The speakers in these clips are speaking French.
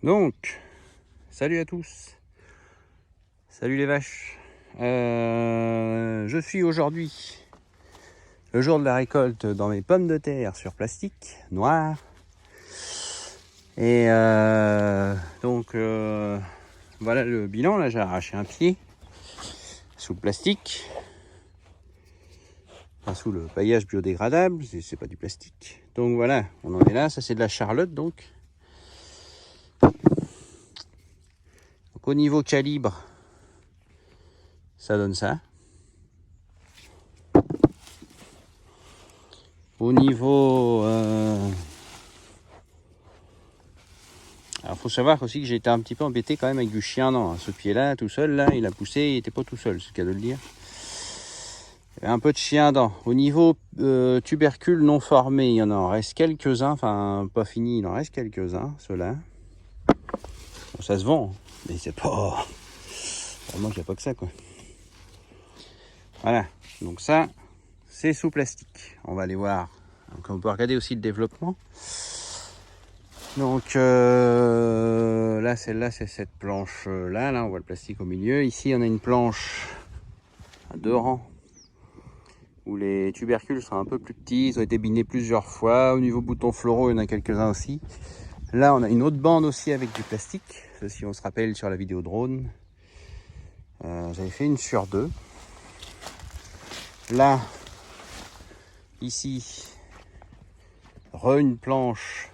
Donc, salut à tous, salut les vaches. Je suis aujourd'hui le jour de la récolte dans mes pommes de terre sur plastique noir. Et donc voilà le bilan. Là, j'ai arraché un pied sous le plastique, enfin, sous le paillage biodégradable. C'est pas du plastique. Donc voilà, on en est là. Ça, c'est de la charlotte donc. Donc au niveau calibre, ça donne ça. Au niveau... Alors faut savoir aussi que j'ai été un petit peu embêté quand même avec du chien dent. Ce pied-là, tout seul, là, il a poussé, il n'était pas tout seul, c'est le cas de le dire. Il y avait un peu de chien dent. Au niveau tubercules non formés, il y en reste quelques-uns. Enfin, pas fini, il en reste quelques-uns, ceux-là. Bon, ça se vend, mais c'est pas... Vraiment qu'il n'y a pas que ça, quoi. Voilà, donc ça, c'est sous plastique. On va aller voir. Donc on peut regarder aussi le développement. Donc là, celle-là, c'est cette planche-là. Là, on voit le plastique au milieu. Ici, on a une planche à 2 rangs où les tubercules sont un peu plus petits. Ils ont été binés plusieurs fois. Au niveau boutons floraux, il y en a quelques-uns aussi. Là, on a une autre bande aussi avec du plastique. Si on se rappelle sur la vidéo drone, j'avais fait une sur 2. Là, ici, une planche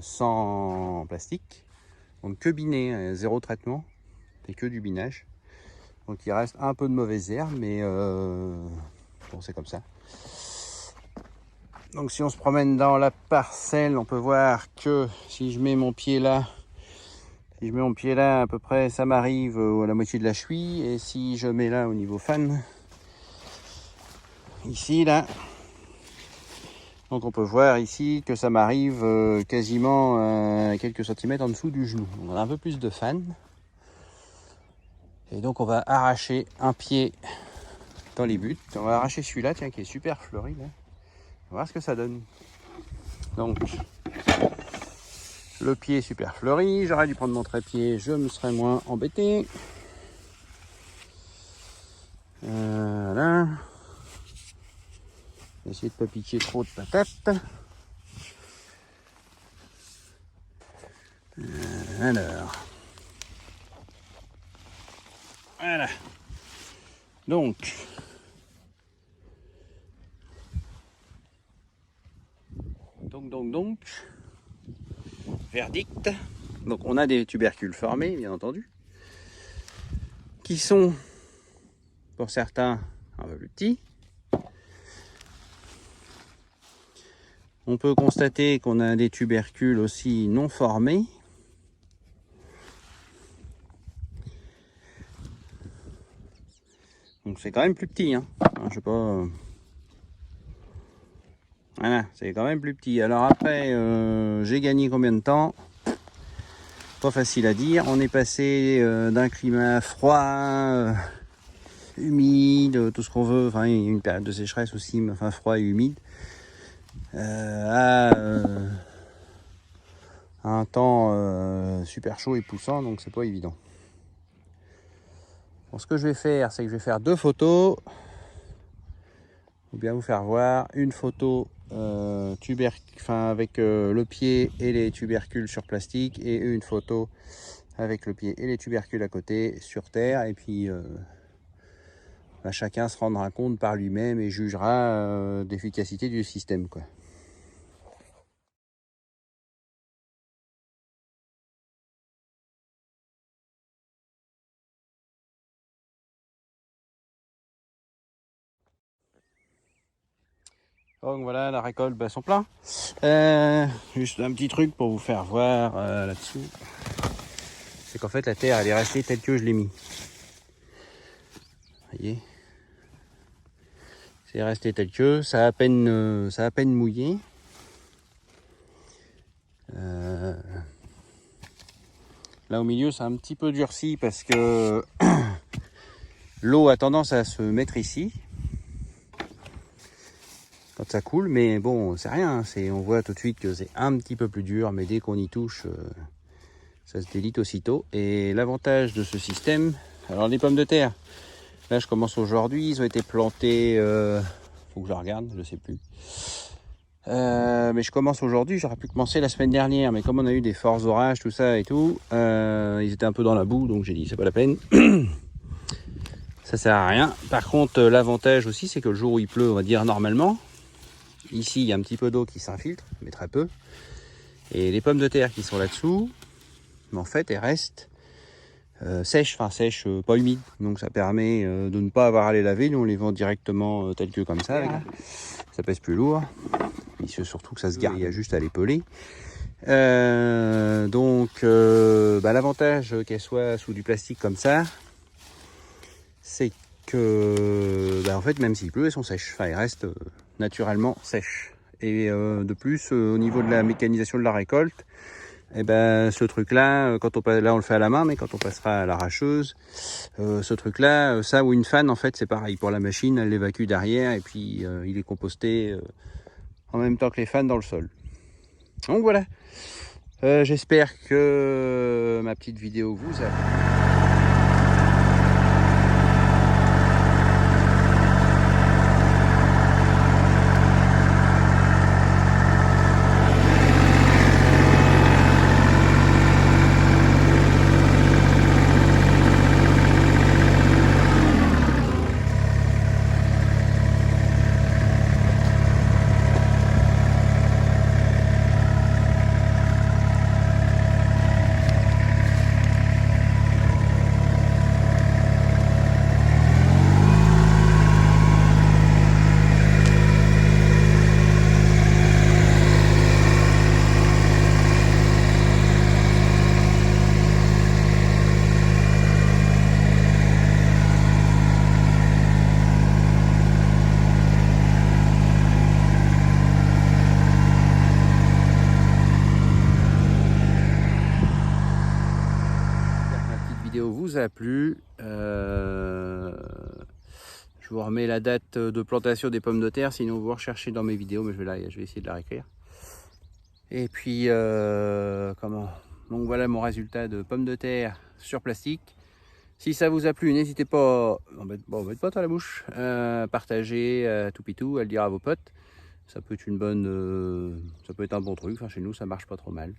sans plastique. Donc que biné, zéro traitement. C'est que du binage. Donc il reste un peu de mauvaises herbes, mais bon, c'est comme ça. Donc si on se promène dans la parcelle, on peut voir que si je mets mon pied là, à peu près, ça m'arrive à la moitié de la cheville. Et si je mets là au niveau fan, ici, là, donc on peut voir ici que ça m'arrive quasiment quelques centimètres en dessous du genou. Donc on a un peu plus de fan. Et donc on va arracher un pied dans les buts. On va arracher celui-là, tiens, qui est super fleuri là. On va voir ce que ça donne. Donc le pied est super fleuri. J'aurais dû prendre mon trépied, je me serais moins embêté. Voilà. Essayer de pas piquer trop de patates. Alors. Voilà. Donc. Verdict. Donc on a des tubercules formés, bien entendu, qui sont, pour certains, un peu plus petits. On peut constater qu'on a des tubercules aussi non formés. Donc c'est quand même plus petit, hein. Je sais pas. Voilà, c'est quand même plus petit. Alors après, j'ai gagné combien de temps? Pas facile à dire. On est passé d'un climat froid, humide, tout ce qu'on veut. Enfin, il y a une période de sécheresse aussi, mais enfin froid et humide. À un temps super chaud et poussant, donc c'est pas évident. Bon, ce que je vais faire, c'est que je vais faire 2 photos. Ou bien vous faire voir une photo avec le pied et les tubercules sur plastique, et une photo avec le pied et les tubercules à côté sur terre, et puis chacun se rendra compte par lui-même et jugera d'efficacité du système, quoi. Donc voilà, la récolte bat son plein. Juste un petit truc pour vous faire voir là-dessous, c'est qu'en fait la terre elle est restée telle que je l'ai mis. Vous voyez, c'est resté tel que, ça a à peine mouillé. Là au milieu c'est un petit peu durci parce que l'eau a tendance à se mettre ici quand ça coule, mais bon, c'est rien, on voit tout de suite que c'est un petit peu plus dur, mais dès qu'on y touche, Ça se délite aussitôt. Et l'avantage de ce système, alors les pommes de terre, là je commence aujourd'hui, ils ont été plantés, faut que je regarde, je sais plus. Mais je commence aujourd'hui, j'aurais pu commencer la semaine dernière, mais comme on a eu des forts orages, tout ça et tout, ils étaient un peu dans la boue, donc j'ai dit c'est pas la peine. Ça sert à rien. Par contre, l'avantage aussi, c'est que le jour où il pleut, on va dire normalement, ici il y a un petit peu d'eau qui s'infiltre, mais très peu. Et les pommes de terre qui sont là-dessous, en fait, elles restent sèches, pas humides. Donc ça permet de ne pas avoir à les laver. Nous, on les vend directement tels que comme ça. Ça pèse plus lourd. Et surtout que ça se garde, il y a juste à les peler. L'avantage qu'elles soient sous du plastique comme ça, c'est que en fait, même s'il pleut, elles sont sèches. Enfin, elles restent naturellement sèches. Et de plus, au niveau de la mécanisation de la récolte, et ce truc là, là on le fait à la main, mais quand on passera à l'arracheuse, ce truc là, ça ou une fan, en fait c'est pareil pour la machine, elle l'évacue derrière et puis il est composté en même temps que les fans dans le sol. Donc voilà, j'espère que ma petite vidéo vous a plu. Vous a plu. Je vous remets la date de plantation des pommes de terre, sinon vous recherchez dans mes vidéos, mais je vais essayer de la réécrire. Et puis donc voilà mon résultat de pommes de terre sur plastique. Si ça vous a plu, n'hésitez pas, mettez pas à la bouche, partagez tout pitou, à le dire à vos potes. Ça peut être ça peut être un bon truc. Enfin, chez nous ça marche pas trop mal.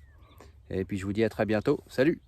Et puis je vous dis à très bientôt. Salut!